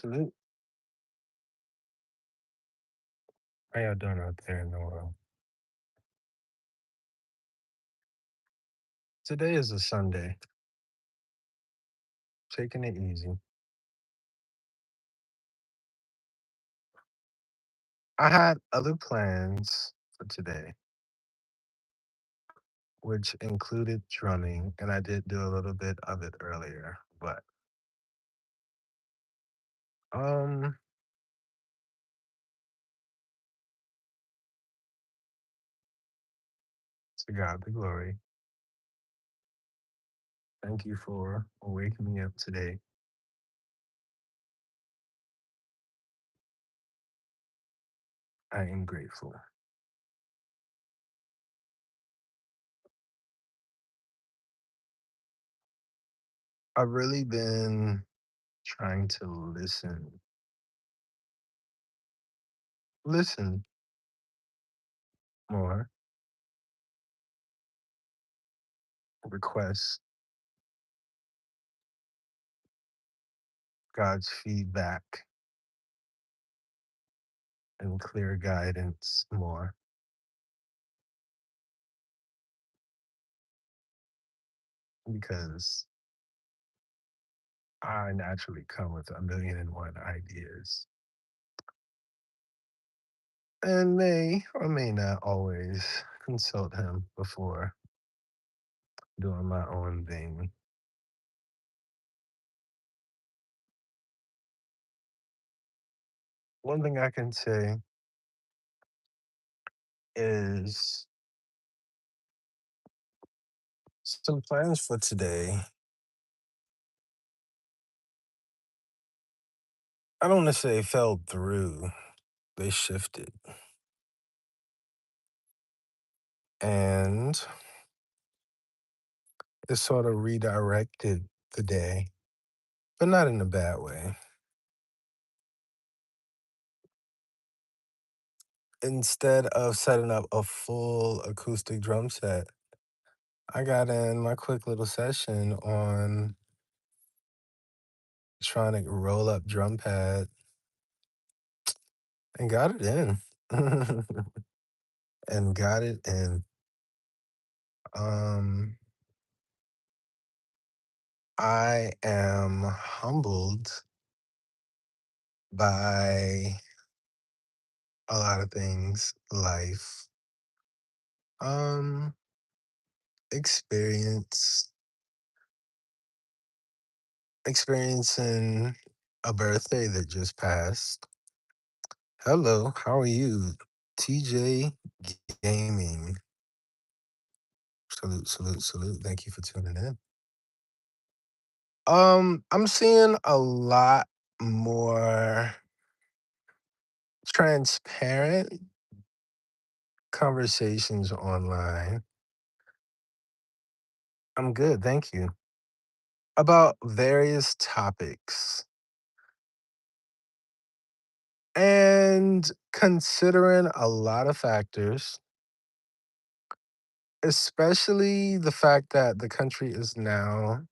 Salute. How y'all doing out there in the world? Today is a Sunday. Taking it easy. I had other plans for today, which included drumming, and I did do a little bit of it earlier. But um, to God the glory. Thank you for waking me up today. I am grateful. I've really been trying to listen more, request God's feedback and clear guidance more because I naturally come with a million and one ideas and may or may not always consult him before doing my own thing. One thing I can say is some plans for today. I don't want to say fell through, they shifted. And it sort of redirected the day, but not in a bad way. Instead of setting up a full acoustic drum set, I got in my quick little session on electronic roll up drum pad and got it in. and got it in. Um, I am humbled by a lot of things, life, um, experience, experiencing a birthday that just passed. Hello, how are you? TJ Gaming. Salute, salute, salute. Thank you for tuning in. I'm seeing a lot more transparent conversations online. I'm good, thank you. About various topics. And considering a lot of factors, especially the fact that the country is now,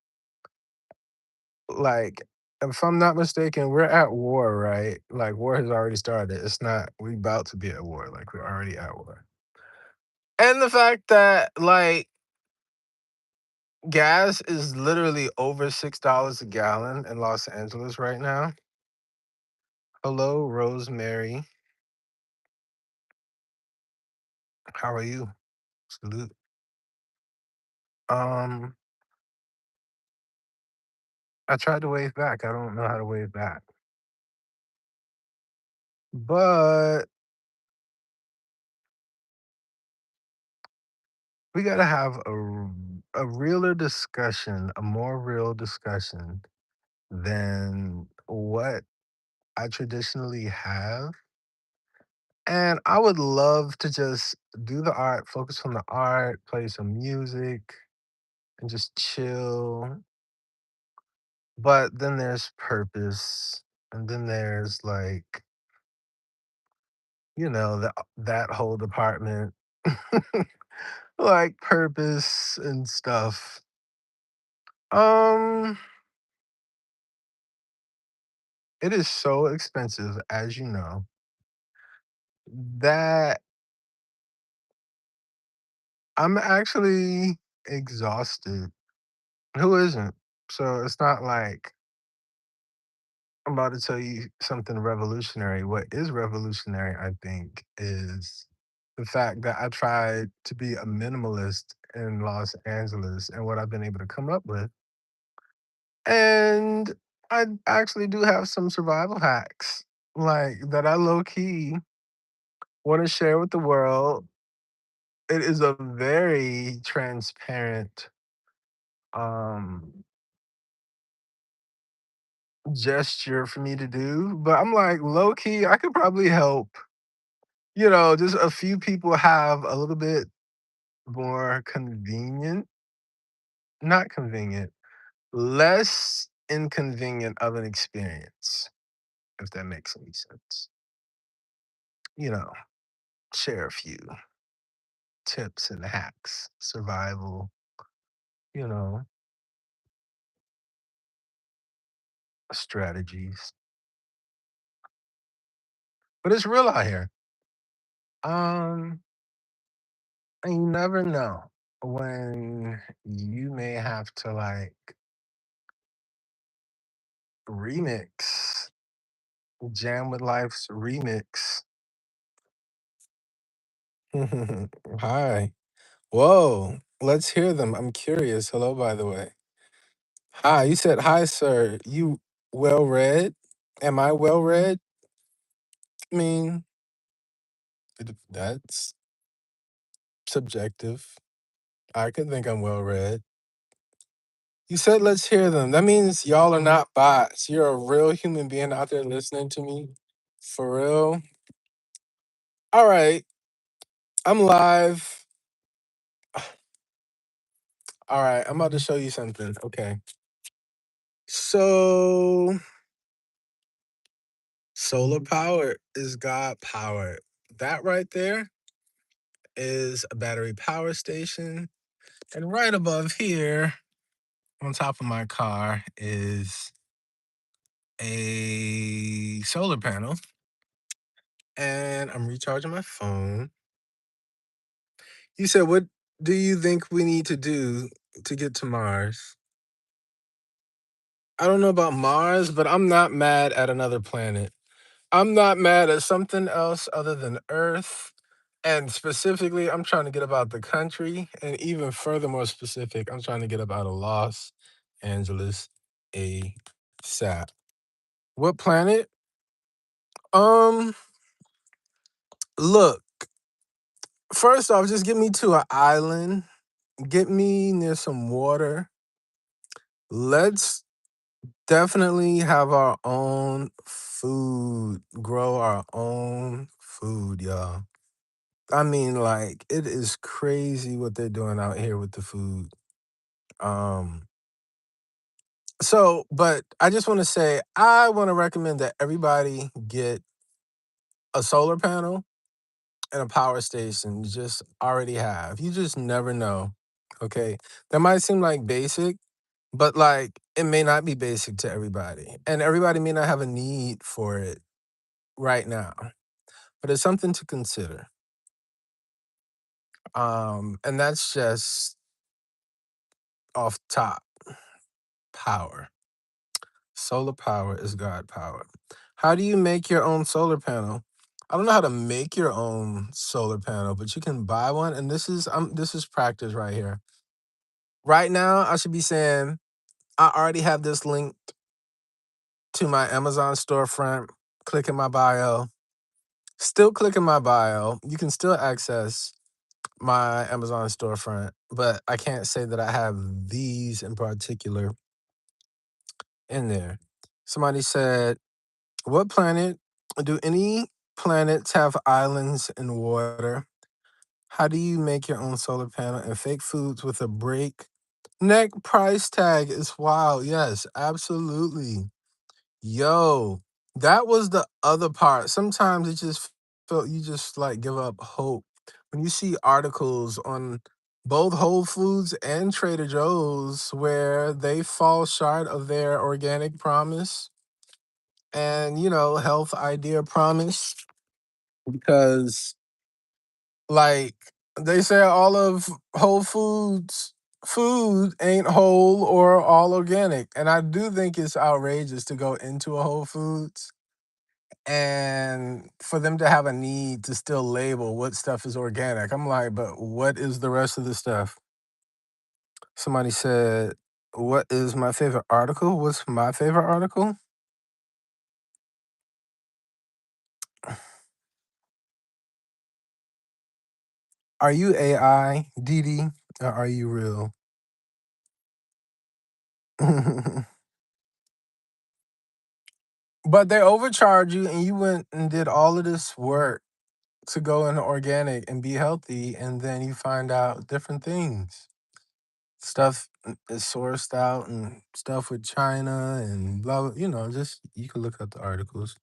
like, if I'm not mistaken, we're at war, right? Like, war has already started. It's not, we about to be at war. Like, we're already at war. And the fact that, like, gas is literally over $6 a gallon in Los Angeles right now. Hello, Rosemary. How are you? Salute. Um, I tried to wave back. I don't know how to wave back. But we gotta have a realer discussion, a more real discussion than what I traditionally have. And I would love to just do the art, focus on the art, play some music, and just chill. But then there's purpose, and then there's like, that whole department, like purpose and stuff. Um, it is so expensive, as you know, that I'm actually exhausted. Who isn't? So it's not like I'm about to tell you something revolutionary. What is revolutionary, I think, is the fact that I tried to be a minimalist in Los Angeles and what I've been able to come up with. And I actually do have some survival hacks, like that I low key want to share with the world. It is a very transparent um gesture for me to do, but I'm like low key, I could probably help, just a few people have a little bit more convenient, not convenient, less inconvenient of an experience, if that makes any sense. You know, share a few tips and hacks, survival, you know, strategies. But it's real out here. Um, and you never know when you may have to like remix, jam with life's remix. Hi. Whoa. Let's hear them. I'm curious. Hello, by the way. Hi. You said hi, sir. You well read? Am I well read? I mean, that's subjective. I could think I'm well read. You said let's hear them. That means y'all are not bots. You're a real human being out there listening to me. For real. All right. I'm live. All right. I'm about to show you something. Okay. So, solar power is God power. That right there is a battery power station. And right above here, on top of my car, is a solar panel. And I'm recharging my phone. You said, what do you think we need to do to get to Mars? I don't know about Mars, but I'm not mad at another planet. I'm not mad at something else other than Earth. And specifically, I'm trying to get about the country. And even furthermore specific, I'm trying to get about a Los Angeles ASAP. What planet? Um, Look, first off, just get me to an island. Get me near some water. Let's definitely have our own food, grow our own food, y'all. I mean, like, it is crazy what they're doing out here with the food. Um, but I just want to say, I want to recommend that everybody get a solar panel and a power station. You just already have. You just never know. Okay. That might seem like basic, but like it may not be basic to everybody. And everybody may not have a need for it right now. But it's something to consider. And that's just off top power. Solar power is God power. How do you make your own solar panel? I don't know how to make your own solar panel, but you can buy one. And this is practice right here. Right now, I should be saying I already have this linked to my Amazon storefront. Click in my bio. Still click in my bio. You can still access my Amazon storefront, but I can't say that I have these in particular in there. Somebody said, what planet do any planets have islands in water? How do you make your own solar panel and fake foods with a break neck price tag is wild. Yes, absolutely. Yo, that was the other part. Sometimes it just felt you just like give up hope. When you see articles on both Whole Foods and Trader Joe's where they fall short of their organic promise, and health idea promise, because like they say all of Whole Foods food ain't whole or all organic. And I do think it's outrageous to go into a Whole Foods and for them to have a need to still label what stuff is organic. I'm like, but what is the rest of the stuff? Somebody said, what is my favorite article? What's my favorite article? Are you AI, Didi, or are you real? But they overcharge you, and you went and did all of this work to go into organic and be healthy, and then you find out different things. Stuff is sourced out and stuff with China and blah, blah, just you can look up the articles.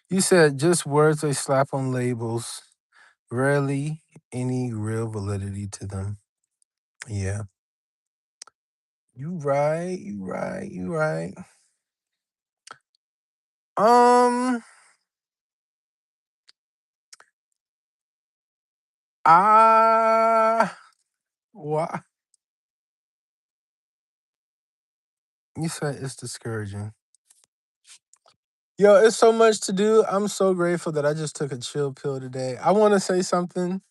You said just words they slap on labels, rarely any real validity to them. Yeah. You right, you right, you right. Um, ah, why? You said it's discouraging. Yo, it's so much to do. I'm so grateful that I just took a chill pill today. I want to say something,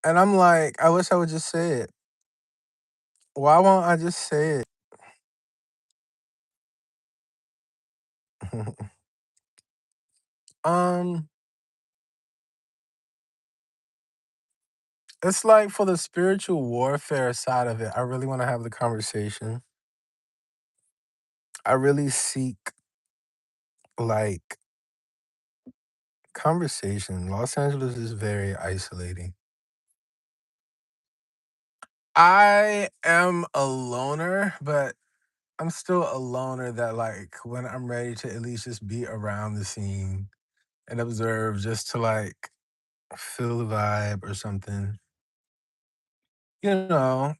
and I'm like, I wish I would just say it. Why won't I just say it? um, it's like for the spiritual warfare side of it, I really want to have the conversation. I really seek like conversation. Los Angeles is very isolating. I am a loner, but I'm still a loner that like when I'm ready to at least just be around the scene and observe just to like feel the vibe or something. You know,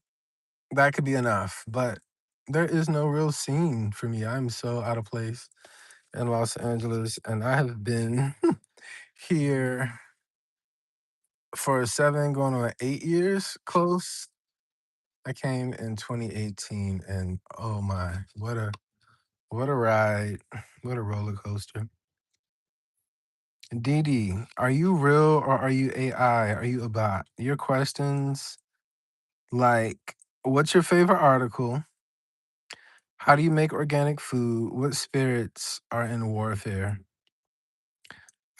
that could be enough. But there is no real scene for me. I'm so out of place in Los Angeles, and I have been here for 7 going on 8 years close. I came in 2018, and oh my, what a ride. What a roller coaster. Dee, are you real or are you AI? Are you a bot? Your questions like, what's your favorite article? How do you make organic food? What spirits are in warfare?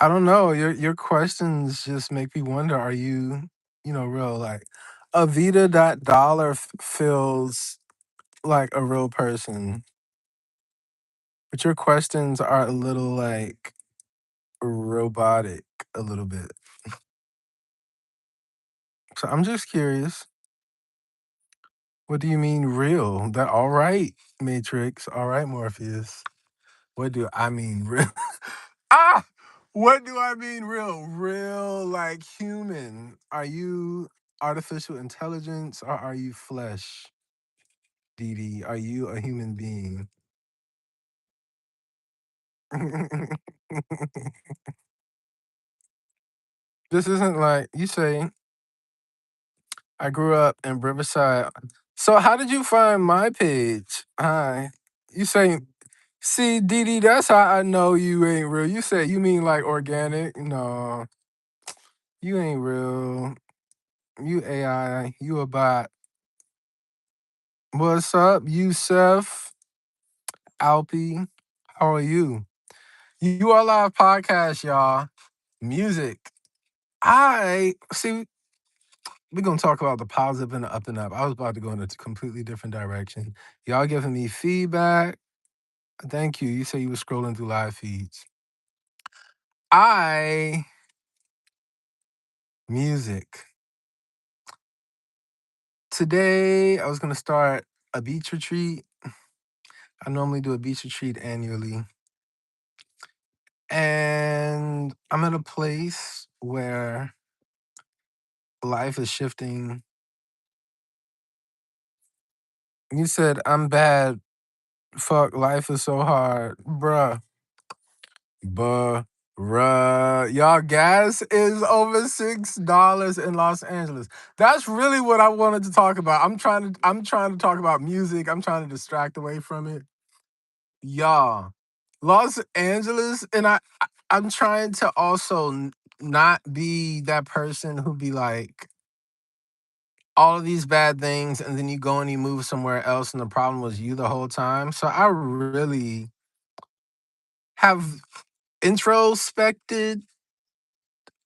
I don't know. Your questions just make me wonder, are you, real? Like Avita that dollar feels like a real person. But your questions are a little like robotic a little bit. So I'm just curious. What do you mean real? That all right, Matrix. All right, Morpheus. What do I mean real? ah! What do I mean real? Real like human. Are you artificial intelligence or are you flesh? Dee, are you a human being? This isn't like you say, I grew up in Riverside. So how did you find my page? Hi. You say, see, Dee, that's how I know you ain't real. You say you mean like organic? No, you ain't real. You AI. You a bot. What's up, Yusef? Alpi? How are you? You are live podcast, y'all. Music. I see. We're gonna talk about the positive and the up and up. I was about to go in a completely different direction. Y'all giving me feedback. Thank you. You say you were scrolling through live feeds. I music. Today I was gonna start a beach retreat. I normally do a beach retreat annually. And I'm in a place where life is shifting. You said I'm bad. Fuck, life is so hard. Bruh. Bruh, y'all, gas is over $6 in Los Angeles. That's really what I wanted to talk about. I'm trying to talk about music. I'm trying to distract away from it. Y'all, Los Angeles, and I'm trying to also not be that person who be like all of these bad things, and then you go and you move somewhere else, and the problem was you the whole time. So I really have introspected.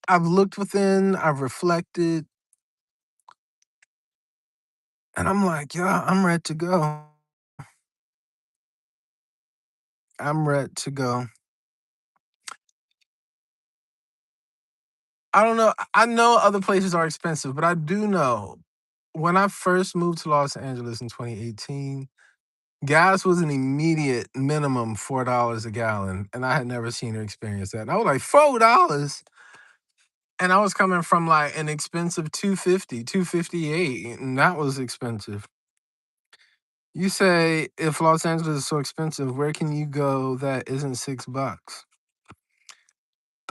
I've looked within, I've reflected, and I'm like, yeah, I'm ready to go. I'm ready to go. I don't know. I know other places are expensive, but I do know when I first moved to Los Angeles in 2018, gas was an immediate minimum $4 a gallon, and I had never seen or experienced that. And I was like, $4? And I was coming from like an expensive 250, 258, and that was expensive. You say if Los Angeles is so expensive, where can you go that isn't $6?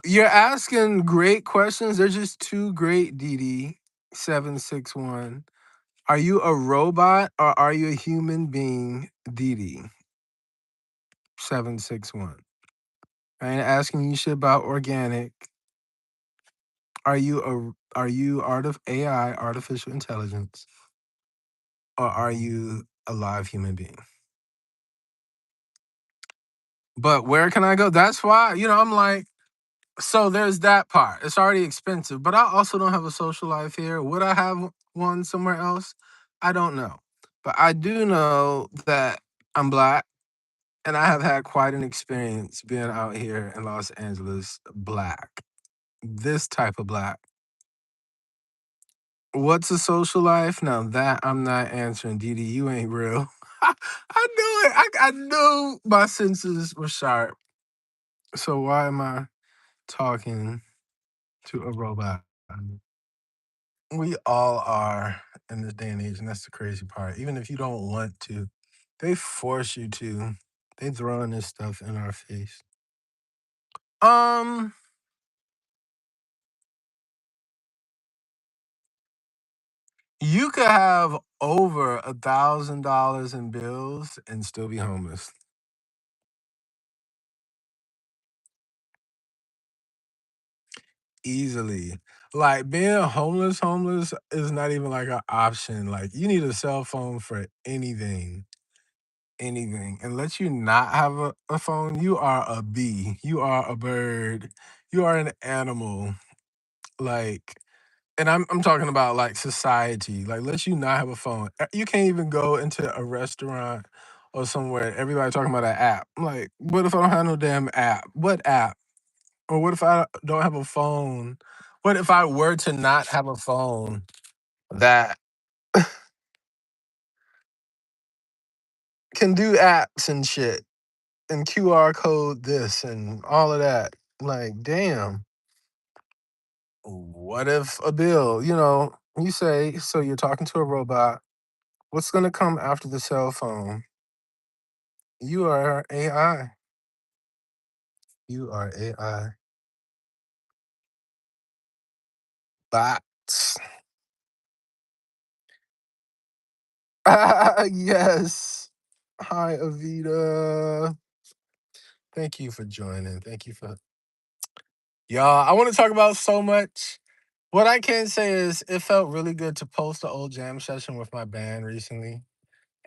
You're asking great questions. They're just too great, DD761. Are you a robot or are you a human being, DD761? I ain't asking you shit about organic. Are you AI, artificial intelligence, or are you a live human being? But where can I go? That's why, I'm like, so there's that part. It's already expensive, but I also don't have a social life here. Would I have one somewhere else? I don't know. But I do know that I'm black and I have had quite an experience being out here in Los Angeles, black. This type of black. What's a social life? Now that I'm not answering, Didi, you ain't real. I knew it. I knew my senses were sharp. So why am I talking to a robot? We all are in this day and age, and that's the crazy part. Even if you don't want to, they force you to. They throwing this stuff in our face. Um, you could have over $1,000 in bills and still be homeless easily. Like being homeless is not even like an option. Like you need a cell phone for anything. And let you not have a phone, you are a bee, you are a bird, you are an animal. Like, and I'm talking about like society. Like, let you not have a phone. You can't even go into a restaurant or somewhere. Everybody talking about an app. I'm like, what if I don't have no damn app? What app? Or what if I don't have a phone? What if I were to not have a phone that can do apps and shit and QR code this and all of that? Like, damn. What if a bill, you say, so you're talking to a robot. What's going to come after the cell phone? You are AI. You are AI. Bots. Yes. Hi, Avita. Thank you for joining. Thank you for. Y'all, I want to talk about so much. What I can say is it felt really good to post an old jam session with my band recently.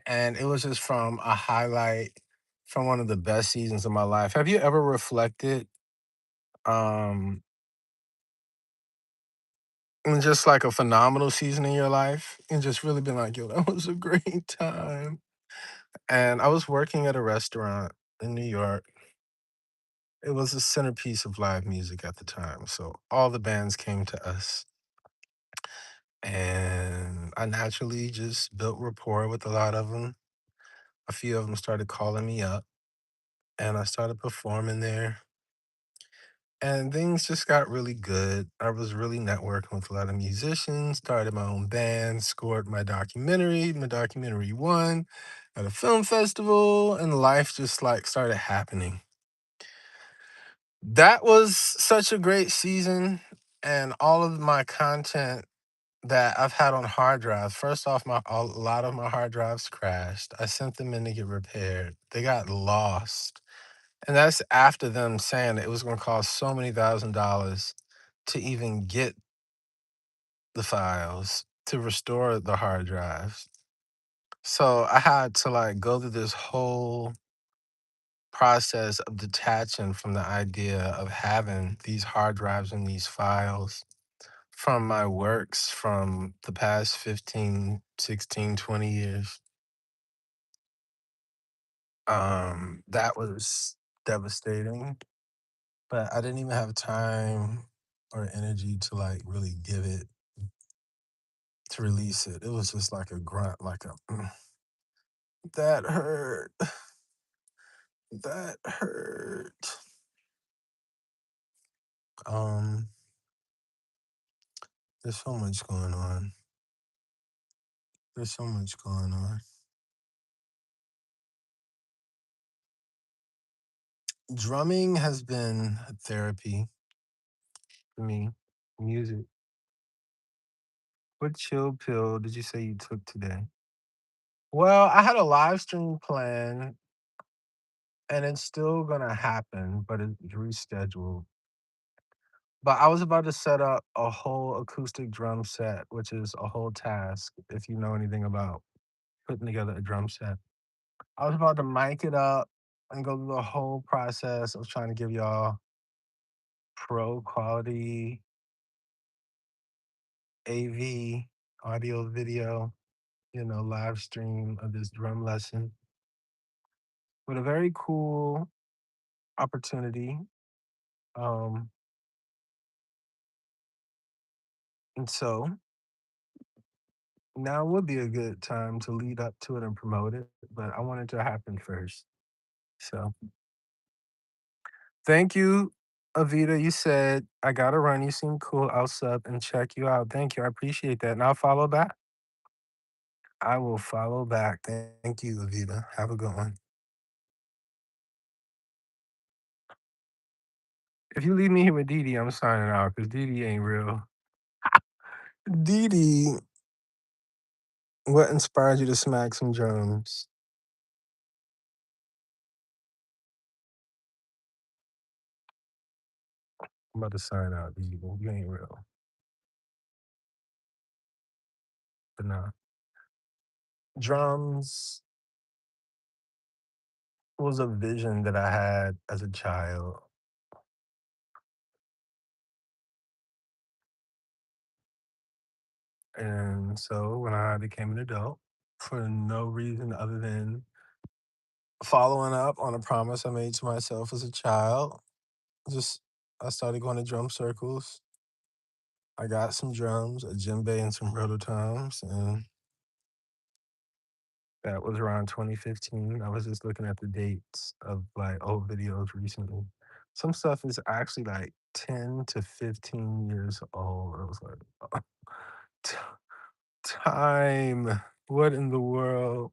And it was just from a highlight from one of the best seasons of my life. Have you ever reflected um on just like a phenomenal season in your life and just really been like, yo, that was a great time? And I was working at a restaurant in New York. It was a centerpiece of live music at the time. So all the bands came to us. And I naturally just built rapport with a lot of them. A few of them started calling me up, and I started performing there. And things just got really good. I was really networking with a lot of musicians, started my own band, scored my documentary. My documentary won at a film festival, and life just like started happening. That was such a great season, and all of my content that I've had on hard drives. First off, a lot of my hard drives crashed. I sent them in to get repaired. They got lost. And that's after them saying that it was going to cost so many $1,000s to even get the files to restore the hard drives. So I had to like go through this whole process of detaching from the idea of having these hard drives and these files from my works from the past 15, 16, 20 years. That was devastating, but I didn't even have time or energy to like really give it to release it. It was just like a grunt, like a that hurt, that hurt. Um, there's so much going on. There's so much going on. Drumming has been therapy for me. Music. What chill pill did you say you took today? Well, I had a live stream plan and it's still gonna happen, but it's rescheduled. But I was about to set up a whole acoustic drum set, which is a whole task if you know anything about putting together a drum set. I was about to mic it up and go through the whole process of trying to give y'all pro quality AV, audio, video, live stream of this drum lesson with a very cool opportunity. Um, and so now would be a good time to lead up to it and promote it, but I want it to happen first. So thank you, Avita. You said I gotta run. You seem cool. I'll sub and check you out. Thank you. I appreciate that. And I'll follow back. I will follow back. Thank you, Avita. Have a good one. If you leave me here with Didi, I'm signing out because Didi ain't real. Didi, what inspired you to smack some drums? I'm about to sign out, Didi. You ain't real. But nah. Drums was a vision that I had as a child. And so when I became an adult, for no reason other than following up on a promise I made to myself as a child, just I started going to drum circles. I got some drums, a djembe, and some rototoms, and that was around 2015. I was just looking at the dates of like old videos recently. Some stuff is actually like 10 to 15 years old. I was like, t- time. What in the world?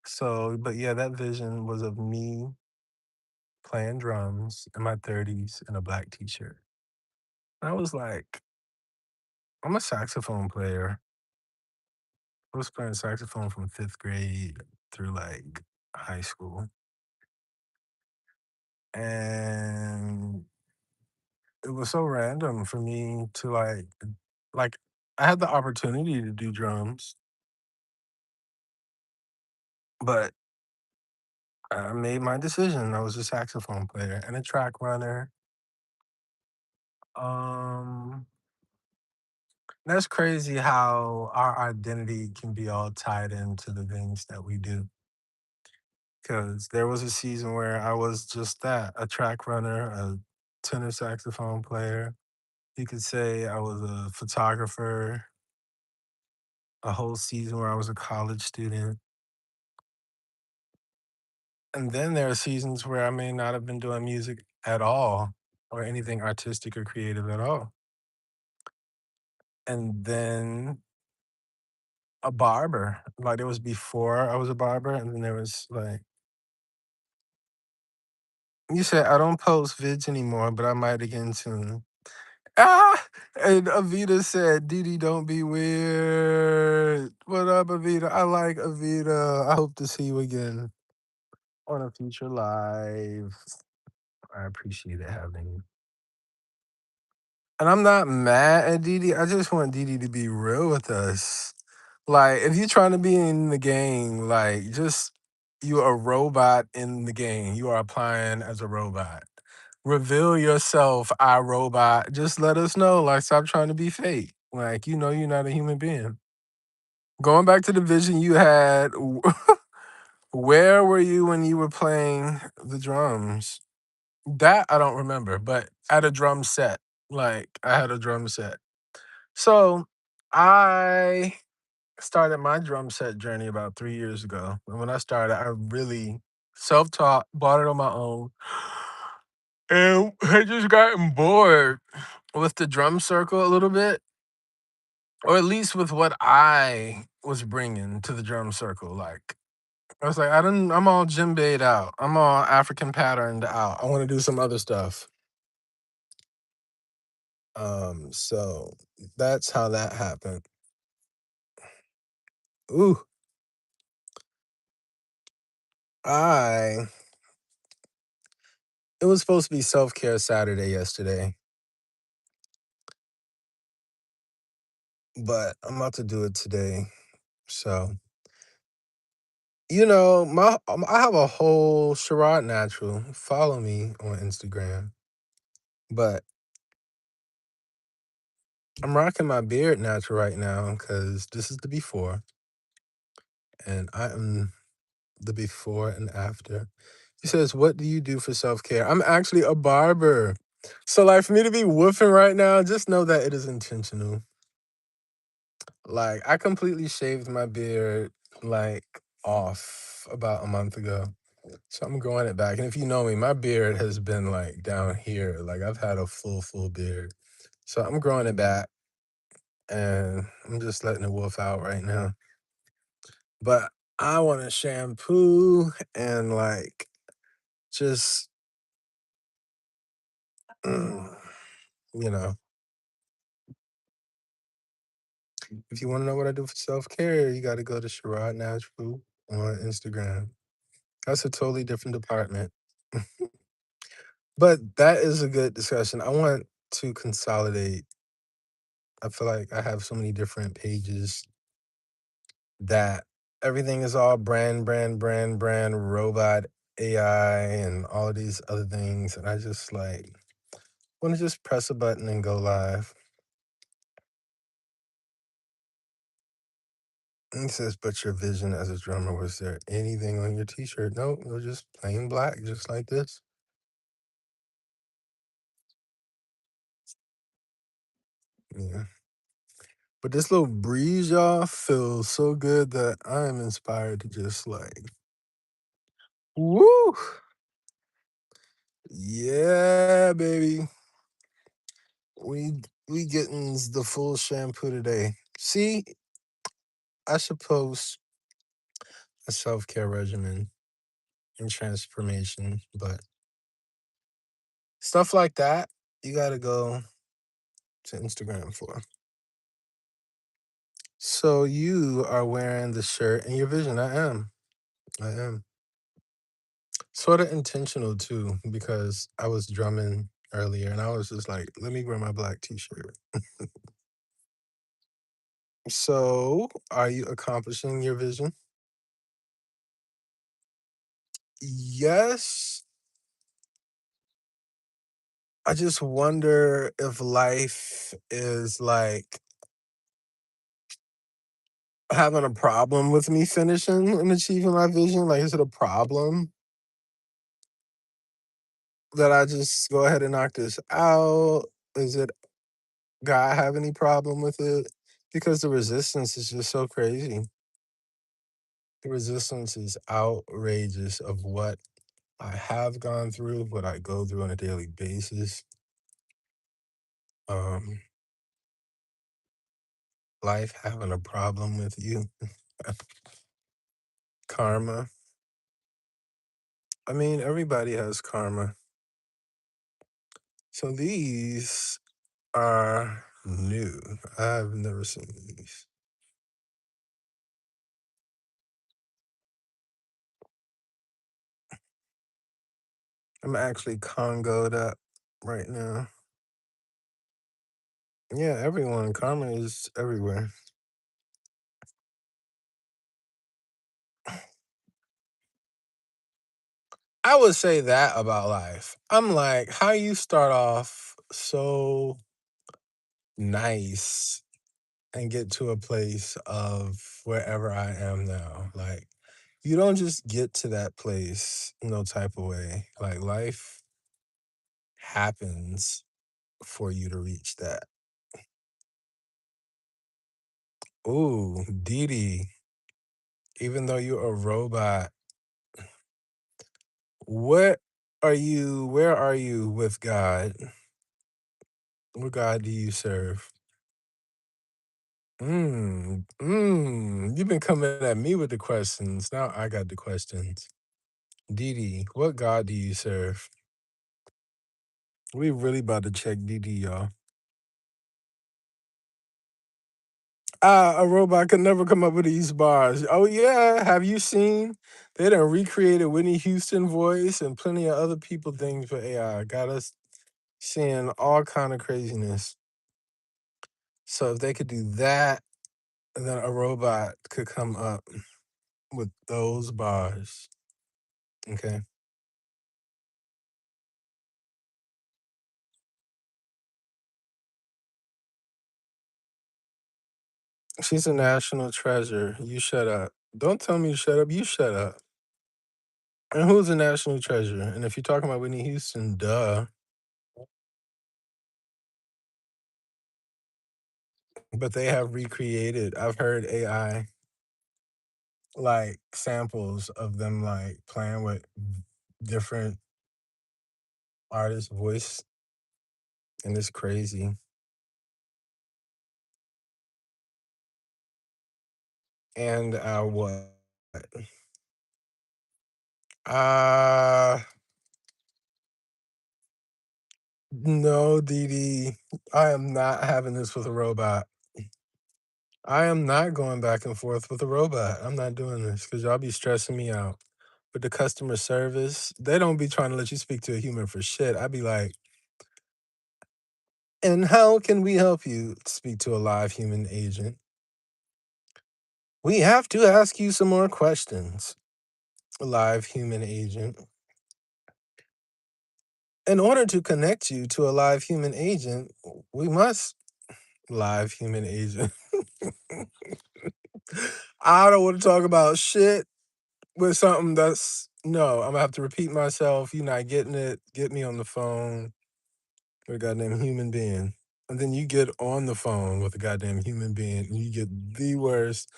So, but yeah, that vision was of me playing drums in my 30s in a black t-shirt. I was like, I'm a saxophone player. I was playing saxophone from fifth grade through like high school. And it was so random for me to like I had the opportunity to do drums, but I made my decision. I was a saxophone player and a track runner. Um that's crazy how our identity can be all tied into the things that we do. Because there was a season where I was just that, a track runner, a tenor saxophone player. You could say I was a photographer, a whole season where I was a college student. And then there are seasons where I may not have been doing music at all or anything artistic or creative at all. And then a barber. Like there was before I was a barber, and then there was like You said I don't post vids anymore, but I might again soon. Ah! And Avita said, Didi, don't be weird. What up, Avita? I like Avita. I hope to see you again on a future live. I appreciate it having you. And I'm not mad at Didi. I just want Didi to be real with us. Like, if you're trying to be in the game, like, just you're a robot in the game. You are applying as a robot. Reveal yourself, our robot. Just let us know. Like, stop trying to be fake. Like, you're not a human being. Going back to the vision you had, where were you when you were playing the drums? That I don't remember, but at a drum set. Like, I had a drum set. So I started my drum set journey about 3 years ago. And when I started, I really self-taught, bought it on my own. And I just gotten bored with the drum circle a little bit, or at least with what I was bringing to the drum circle. Like, I was like, I'm all djembed out. I'm all African patterned out. I want to do some other stuff. So that's how that happened. Ooh, I it was supposed to be self-care Saturday yesterday, but I'm about to do it today. So, I have a whole Sherrod natural. Follow me on Instagram. But I'm rocking my beard natural right now because this is the before, and I am the before and after. He says, "What do you do for self-care?" I'm actually a barber. So, like, for me to be woofing right now, just know that it is intentional. Like, I completely shaved my beard, like, off about a month ago. So I'm growing it back. And if you know me, my beard has been, like, down here. Like, I've had a full beard. So I'm growing it back, and I'm just letting it wolf out right now. But I want to shampoo and, like, just, mm, you know, if you want to know what I do for self-care, you got to go to Sherrod Natural on Instagram. That's a totally different department. But that is a good discussion. I want to consolidate. I feel like I have so many different pages that everything is all brand, robot, AI, and all of these other things. And I just like want to just press a button and go live. And he says, but your vision as a drummer, was there anything on your t-shirt? No, it was just plain black, just like this. Yeah. But this little breeze, y'all, feels so good that I am inspired to just like, woo! Yeah, baby. We getting the full shampoo today. See, I should post a self-care regimen and transformation, but stuff like that, you gotta go to Instagram for. So you are wearing the shirt and your vision. I am. I am. Sort of intentional too, because I was drumming earlier and I was just like, let me wear my black t-shirt. So are you accomplishing your vision? Yes. I just wonder if life is like having a problem with me finishing and achieving my vision. Like, is it a problem that I just go ahead and knock this out? Is it God have any problem with it? Because the resistance is just so crazy. The resistance is outrageous of what I have gone through, what I go through on a daily basis. Um, life having a problem with you. Karma. I mean, everybody has karma. So these are new. I've never seen these. I'm actually Congoed up right now. Yeah, everyone. Karma is everywhere. I would say that about life. I'm like, how you start off so nice and get to a place of wherever I am now. Like, you don't just get to that place no type of way. Like, life happens for you to reach that. Ooh, Didi, even though you're a robot, where are you with God? What God do you serve? You've been coming at me with the questions. Now I got the questions. Didi, what God do you serve? We really about to check Didi, y'all. A robot could never come up with these bars. Oh yeah, have you seen? They done recreated Whitney Houston voice and plenty of other people things for AI. Got us seeing all kind of craziness. So if they could do that, then a robot could come up with those bars. Okay. She's a national treasure. You shut up. Don't tell me to shut up. You shut up. And who's a national treasure? And if you're talking about Whitney Houston, duh. But they have recreated. I've heard AI like samples of them like playing with different artists' voice, and it's crazy. And what? Uh no, Dee. I am not having this with a robot. I am not going back and forth with a robot. I'm not doing this because y'all be stressing me out. With the customer service, they don't be trying to let you speak to a human for shit. I'd be like, and how can we help you speak to a live human agent? We have to ask you some more questions, live human agent. In order to connect you to a live human agent, we must live human agent. I don't want to talk about shit with something that's no, I'm gonna have to repeat myself. You're not getting it. Get me on the phone with a goddamn human being. And then you get on the phone with a goddamn human being and you get the worst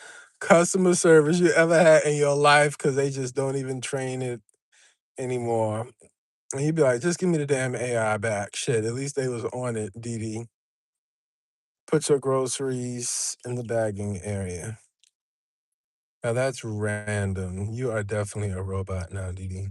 customer service you ever had in your life because they just don't even train it anymore. And you'd be like, just give me the damn AI back. Shit, at least they was on it, Dee. Put your groceries in the bagging area. Now that's random. You are definitely a robot now, Dee.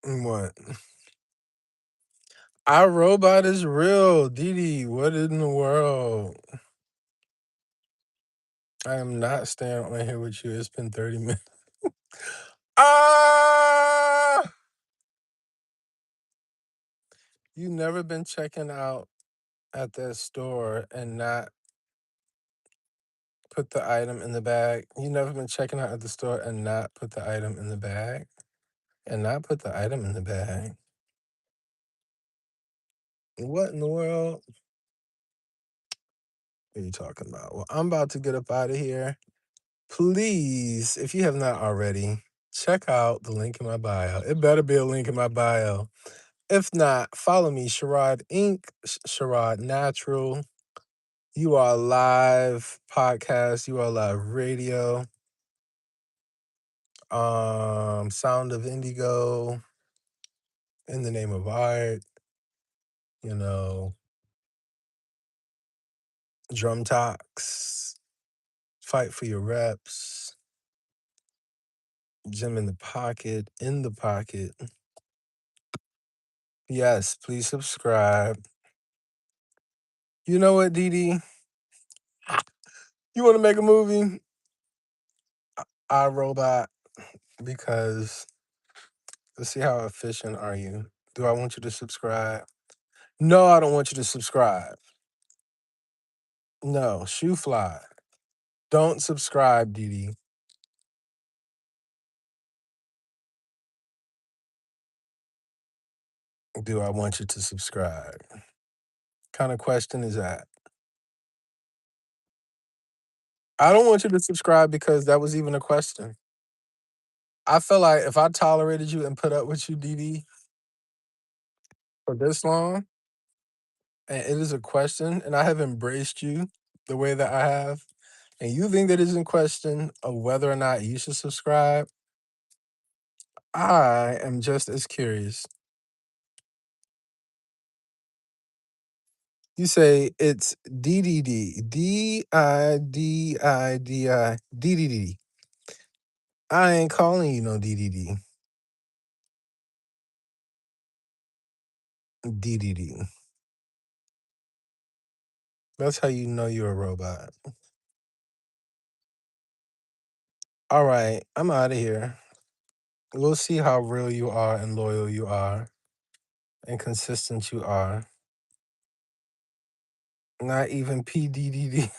What? Our robot is real, Dee. What in the world? I am not staying on here with you. It's been 30 minutes. Ah! You never been checking out at that store and not put the item in the bag? You never been checking out at the store and not put the item in the bag? And not put the item in the bag? What in the world are you talking about? Well, I'm about to get up out of here. Please, if you have not already, check out the link in my bio. It better be a link in my bio. If not, follow me, Sherrod Inc., Sherrod Natural. You are live podcast. You are live radio. Sound of Indigo. In the name of art. You know, Drum talks, fight for your reps, gym in the pocket. Yes, please subscribe. You know what, Dee? You want to make a movie? I Robot, because let's see how efficient are you. Do I want you to subscribe? No, I don't want you to subscribe. No, shoe fly. Don't subscribe, Dee. Do I want you to subscribe? Kind of question is that? I don't want you to subscribe because that was even a question. I feel like if I tolerated you and put up with you, Dee, for this long, and it is a question, and I have embraced you the way that I have, and you think that it's in question of whether or not you should subscribe, I am just as curious. You say it's DDD, DIDIDI, DDD. I ain't calling you no DDD, DDD. That's how you know you're a robot. All right, I'm out of here. We'll see how real you are and loyal you are and consistent you are. Not even PDDD.